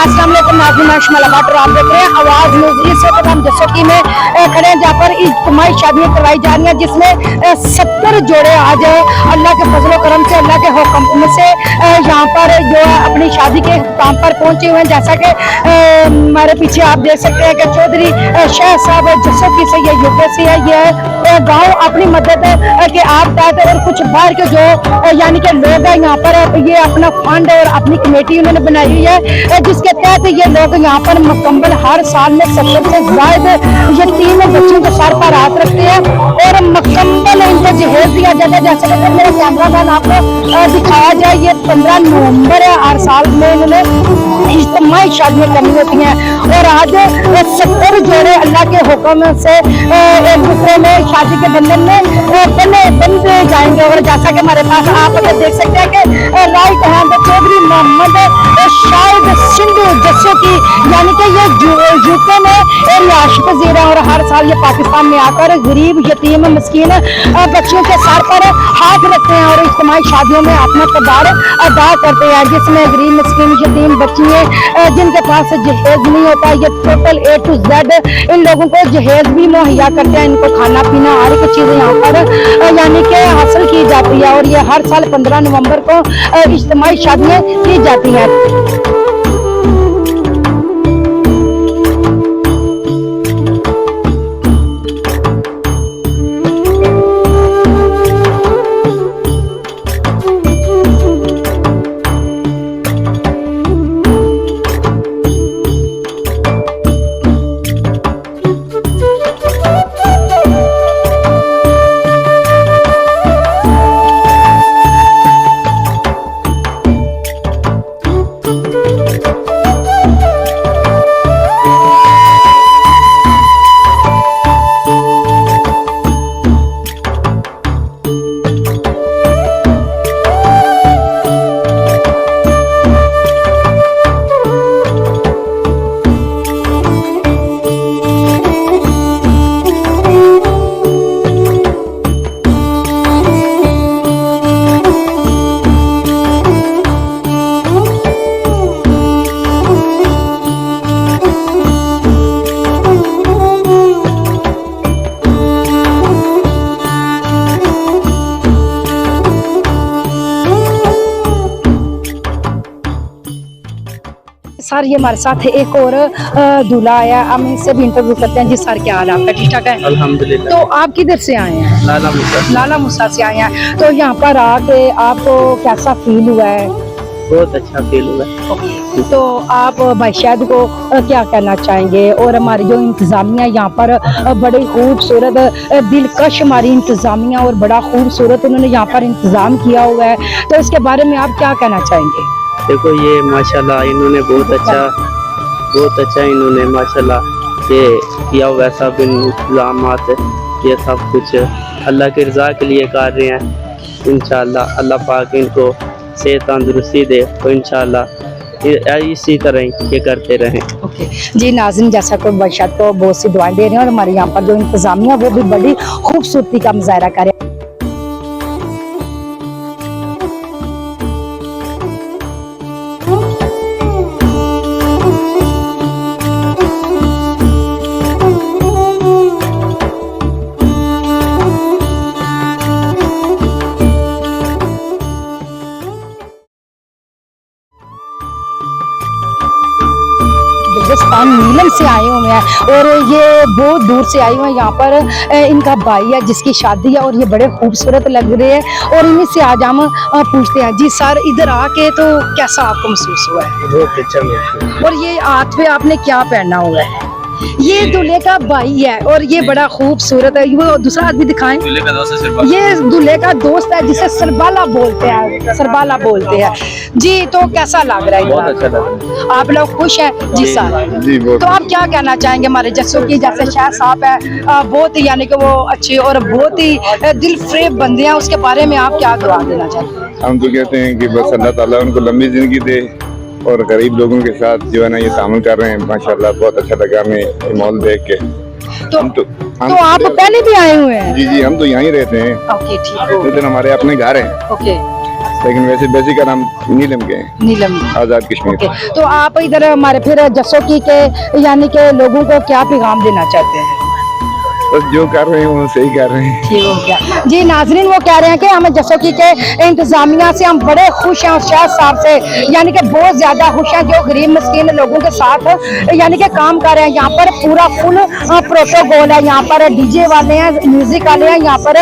अस्सलाम वालेकुम नाज़रीन, मैं शमाला भट्ट और आप देख रहे हैं आवाज़ न्यूज़। इस वक्त हम जसोटी में खड़े हैं जहाँ पर इज्तिमाई शादियाँ करवाई जा रही हैं, जिसमें 70 जोड़े आज अल्लाह के फजल करम से, अल्लाह के हुक्म से यहाँ पर जो है अपनी शादी के काम पर पहुँचे हुए हैं। जैसा कि हमारे पीछे आप देख सकते हैं कि चौधरी शाह साहब जसोटी से, ये यूपी से है। ये गाँव अपनी मदद के आप तहत और कुछ बाहर के जो यानी कि लोग हैं यहाँ पर, ये अपना फंड और अपनी कमेटी उन्होंने बनाई हुई है, जिसके तहत ये लोग यहाँ पर मुकम्मल हर साल में 70 से ज्यादा ये 3 बच्चों को सर पर हाथ रखते हैं और मुकम्मल इनको जहेज दिया जाता है। जैसे कि मेरा कैमरा मैन आपको दिखाया जाए, ये 15 नवंबर है, हर साल में इन्होंने इज्तिमाई शादियाँ करनी होती हैं और आज 70 जोड़े अल्लाह के हुक्म से एक दूसरे में शादी के बंधन में बंध जाएंगे। और जैसा कि हमारे पास आप देख सकते हैं कि राइट हैंड चौधरी मोहम्मद शाहिद सिंधु जसोटी, यानी कि ये यूके में रिहायशी पजीर है और हर साल ये पाकिस्तान में आकर गरीब यतीम मिस्कीन बच्चों के सर पर हाथ रखते हैं और इज्तिमाई शादियों में अपना किरदार अदा करते हैं, जिसमें गरीब मिस्कीन यतीम बच्चियाँ जिनके पास जहेज नहीं होता, ये टोटल A to Z इन लोगों को जहेज भी मुहैया करते हैं। इनको खाना पीना हर एक चीज़ यहाँ पर यानी कि हासिल की जाती है और ये हर साल 15 नवंबर को इज्तिमाई शादियाँ की जाती हैं। सर ये हमारे साथ एक और दूल्हा आया, हम इससे भी इंटरव्यू करते हैं। जी सर, क्या हाल है आपका? ठीक ठाक है, अल्हम्दुलिल्लाह। तो आप किधर से आए हैं? लाला मुसा से आए हैं। तो यहाँ पर आके आपको कैसा फील हुआ है? बहुत अच्छा फील हुआ है। तो आप भाई शाहिद को क्या कहना चाहेंगे? और हमारी जो इंतजामिया यहाँ पर बड़ी खूबसूरत दिलकश हमारी इंतजामिया और बड़ा खूबसूरत उन्होंने यहाँ पर इंतजाम किया हुआ है, तो इसके बारे में आप क्या कहना चाहेंगे? देखो ये माशाल्लाह इन्होंने बहुत अच्छा इन्होंने माशाल्लाह ये किया हुआ, सब इंतजामात ये सब कुछ अल्लाह की रज़ा के लिए कर रहे हैं। इंशाल्लाह अल्लाह पाक इनको सेहत तंदुरुस्ती दे, तो इंशाल्लाह इसी तरह ये करते रहें। ओके जी नाज़रीन, जैसा कि बशत को बहुत सी दुआएं दे रहे हैं और हमारे यहाँ पर जो इंतजामिया वो भी बड़ी खूबसूरती का मुजाहरा कर रहे हैं। राजस्थान नीलम से आए हुए हैं और ये बहुत दूर से आए हुए हैं। यहाँ पर इनका भाई है जिसकी शादी है और ये बड़े खूबसूरत लग रहे हैं और इन्हीं से आज हम पूछते हैं। जी सर, इधर आके तो कैसा आपको महसूस हुआ है? बहुत अच्छा महसूस। और ये हाथ पे आपने क्या पहना हुआ है? ये दूल्हे का भाई है और ये बड़ा खूबसूरत है। वो दूसरा आदमी दिखाएं। दूल्हे का दोस्त है, ये दूल्हे का दोस्त है जिसे सरबाला बोलते हैं, सरबाला बोलते हैं। जी तो कैसा लग रहा है? बहुत अच्छा लग रहा है। आप लोग खुश हैं? जी सर जी बहुत। तो आप क्या कहना चाहेंगे? हमारे जसोटी जैसे शाह साहब है, बहुत ही यानी कि वो अच्छे और बहुत ही दिल फरेब बंदे हैं, उसके बारे में आप क्या दुआ देना चाहते हैं? हम तो कहते हैं कि बस अल्लाह ताला उनको लंबी जिंदगी दे और गरीब लोगों के साथ जो है ना ये तामुल कर रहे हैं। माशाल्लाह बहुत अच्छा लगा हमें ये मॉल देख के। तो आप पहले भी आए हुए हैं? जी जी, हम तो यहीं रहते हैं। ओके ठीक है, इधर हमारे अपने घर हैं। ओके लेकिन वैसे बेसिक का नाम नीलम के हैं, नीलम। आज़ाद कश्मीर। ओके, तो आप इधर हमारे फिर जसोकी के यानी कि लोगों को क्या पैगाम देना चाहते हैं? बस जो कर रहे हैं वो सही कर रहे हैं। ठीक हो गया जी। नाजरीन वो कह रहे हैं कि हमें जसोकी के इंतजामिया से हम बड़े खुश हैं और शाह साहब से यानी कि बहुत ज्यादा खुश हैं जो गरीब मस्कीन लोगों के साथ यानी कि काम कर रहे हैं। यहाँ पर पूरा फुल प्रोटोकॉल है, यहाँ पर डीजे वाले हैं, म्यूजिक वाले हैं, यहाँ पर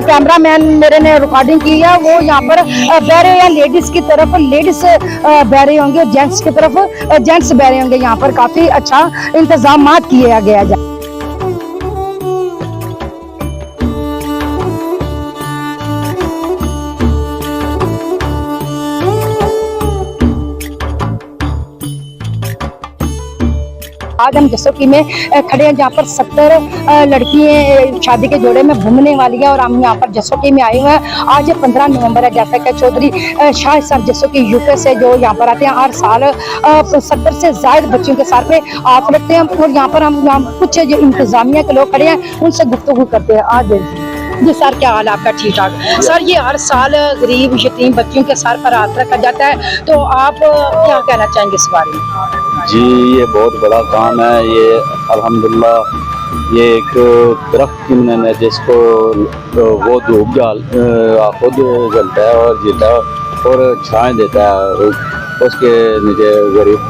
कैमरामैन मेरे ने रिकॉर्डिंग की है वो यहाँ पर बह रहे हैं। लेडीज की तरफ लेडीज बह रहे होंगे, जेंट्स की तरफ जेंट्स बह रहे होंगे। यहाँ पर काफी अच्छा इंतजाम किया गया है। आज हम जसोकी में खड़े हैं जहाँ पर 70 लड़कियां शादी के जोड़े में घूमने वाली है और हम यहाँ पर जसोकी में आए हुए हैं। आज 15 नवंबर है, जैसा कि चौधरी शाह साहब जसोकी यूके से जो यहाँ पर आते हैं हर साल 70 से ज्यादा बच्चों के साथ में हाथ रखते हैं और यहाँ पर हम कुछ जो इंतजामिया के लोग खड़े हैं उनसे गुफ्तगू करते हैं। आज जी सर, क्या हाल है आपका? ठीक ठाक सर। ये हर साल गरीब यतीम बच्चों के सर पर हाथ रखा जाता है, तो आप क्या कहना चाहेंगे इस बारे में? जी, ये बहुत बड़ा काम है। ये अल्हम्दुलिल्लाह ये एक दरख्त की मिनन है जिसको वो धूप खुद जलता है और जीता है और छाएं देता है, उसके नीचे गरीब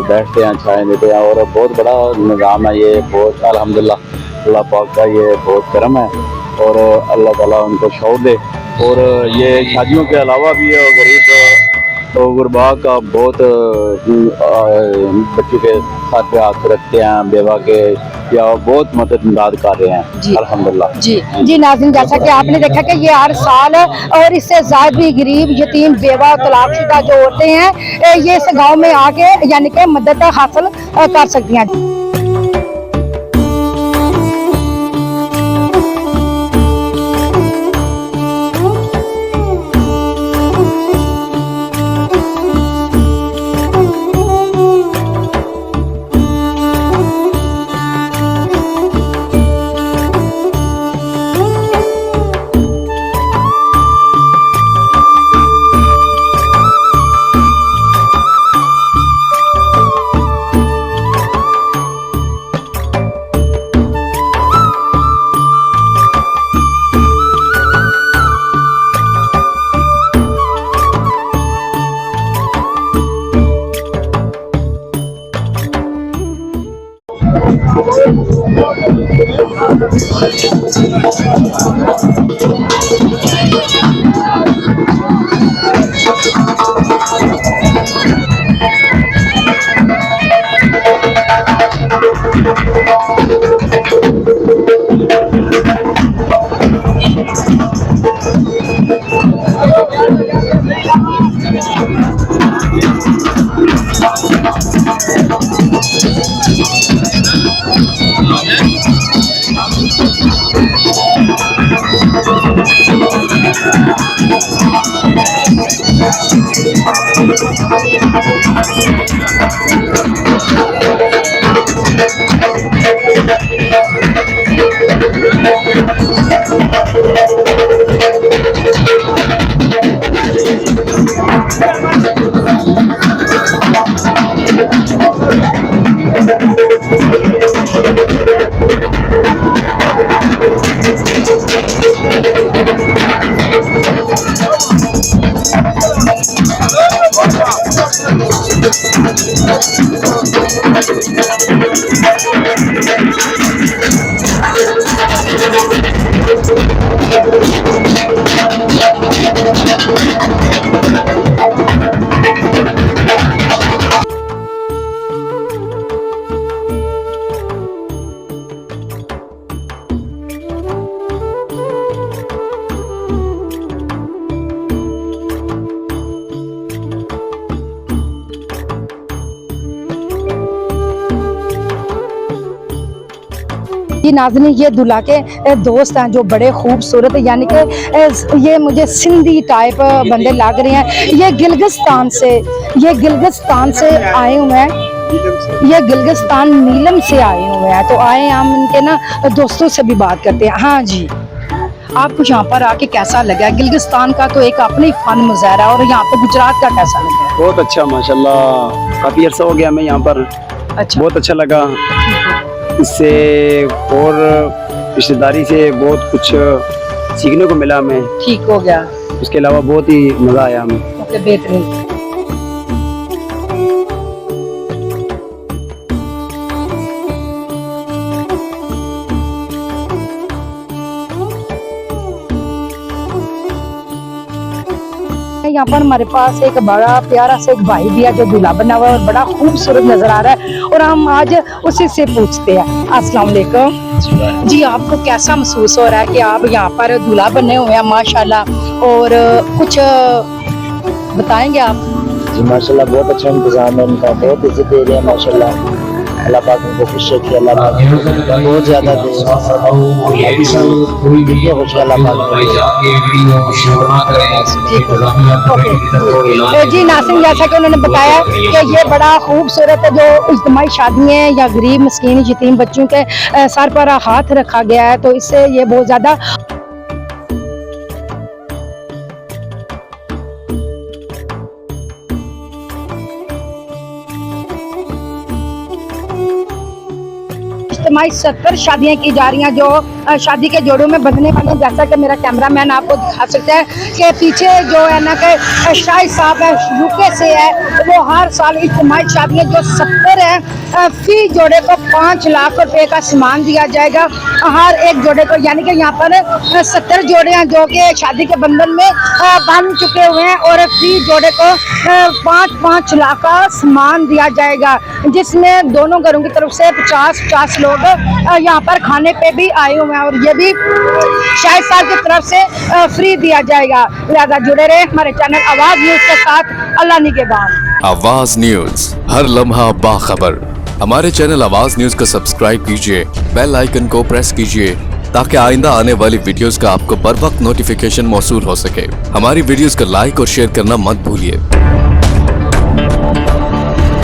बैठते हैं, छाएं देते हैं और बहुत बड़ा निज़ाम है ये। बहुत अल्हम्दुलिल्लाह अल्लाह पाक का ये बहुत करम है और अल्लाह ताला उनको शौक़ दे। और ये शादियों के अलावा भी है गरीब तो गुरबा का बहुत बच्चों के साथ पे हाथ रखते हैं, बेवा के या बहुत मदद कर रहे हैं अल्हम्दुलिल्लाह। जी जी नाज़रीन, जैसा कि आपने देखा कि ये हर साल और इससे ज़्यादा भी गरीब यतीम बेवा तलाकशुदा जो औरतें हैं ये इस गांव में आके यानी कि मदद हासिल कर सकती हैं। जी नाज़रीन, ये दूल्हा के दोस्त हैं जो बड़े खूबसूरत यानी कि ये मुझे सिंधी टाइप बंदे लग रहे हैं। ये गिलगिस्तान से आए हुए हैं, ये गिलगिस्तान नीलम से आए हुए हैं। तो आए हम इनके ना दोस्तों से भी बात करते हैं। हाँ जी, आपको यहाँ पर आके कैसा लगा? गिलगिस्तान का तो एक अपनी फन मुजाहरा है, और यहाँ पे गुजरात का कैसा लगा? बहुत अच्छा माशाल्लाह, काफ़ी अर्सा हो गया मैं यहाँ पर, अच्छा, बहुत अच्छा लगा। इससे और रिश्तेदारी से बहुत कुछ सीखने को मिला हमें, ठीक हो गया। उसके अलावा बहुत ही मज़ा आया हमें। ओके, बेहतरीन। यहाँ पर हमारे पास एक बड़ा प्यारा सा एक भाई भी है जो दूल्हा बना हुआ है और बड़ा खूबसूरत नजर आ रहा है, और हम आज उसी से पूछते हैं। अस्सलाम वालेकुम जी, आपको कैसा महसूस हो रहा है कि आप यहाँ पर दूल्हा बने हुए हैं माशाल्लाह, और कुछ बताएंगे आप? जी माशाल्लाह बहुत अच्छा इंतजाम है उनका, बहुत इज्जत दे रहे हैं माशाल्लाह। अल्लाह पाक उनको खुश रखे, अल्लाह पाक बहुत ज़्यादा दे, खुश अल्लाह पाक। जी नासिम, जैसा कि उन्होंने बताया कि ये बड़ा खूबसूरत जो इज्तिमाई शादी है या गरीब मिस्कीन यतीम बच्चों के सर पर हाथ रखा गया है, तो इससे ये बहुत ज़्यादा इज्तिमाई 70 शादियां की जा रही हैं जो शादी के जोड़ों में बंधने वाले हैं। जैसा कि मेरा कैमरामैन आपको दिखा सकता है कि पीछे जो है ना कि शाहिद साहब है यूके से है, वो हर साल इज्तिमाई शादियां जो 70 है, फी जोड़े को 5 लाख रुपए का सामान दिया जाएगा हर एक जोड़े को, यानी कि यहाँ पर 70 जोड़े हैं जो कि शादी के बंधन में बन चुके हुए हैं, और फी जोड़े को 5-5 लाख का सामान दिया जाएगा, जिसमें दोनों घरों की तरफ से 50-50 लोग यहाँ पर खाने पे भी आए हुए हैं, और ये भी शाहिद साहब की तरफ से फ्री दिया जाएगा। लिहाजा जुड़े रहे हमारे चैनल आवाज न्यूज के साथ। अल्लाह निगहबान। आवाज न्यूज, हर लम्हा बाखबर। हमारे चैनल आवाज न्यूज को सब्सक्राइब कीजिए, बेल आइकन को प्रेस कीजिए ताकि आइंदा आने वाली वीडियोस का आपको बर वक्त नोटिफिकेशन मौसूल हो सके। हमारी वीडियोस को लाइक और शेयर करना मत भूलिए।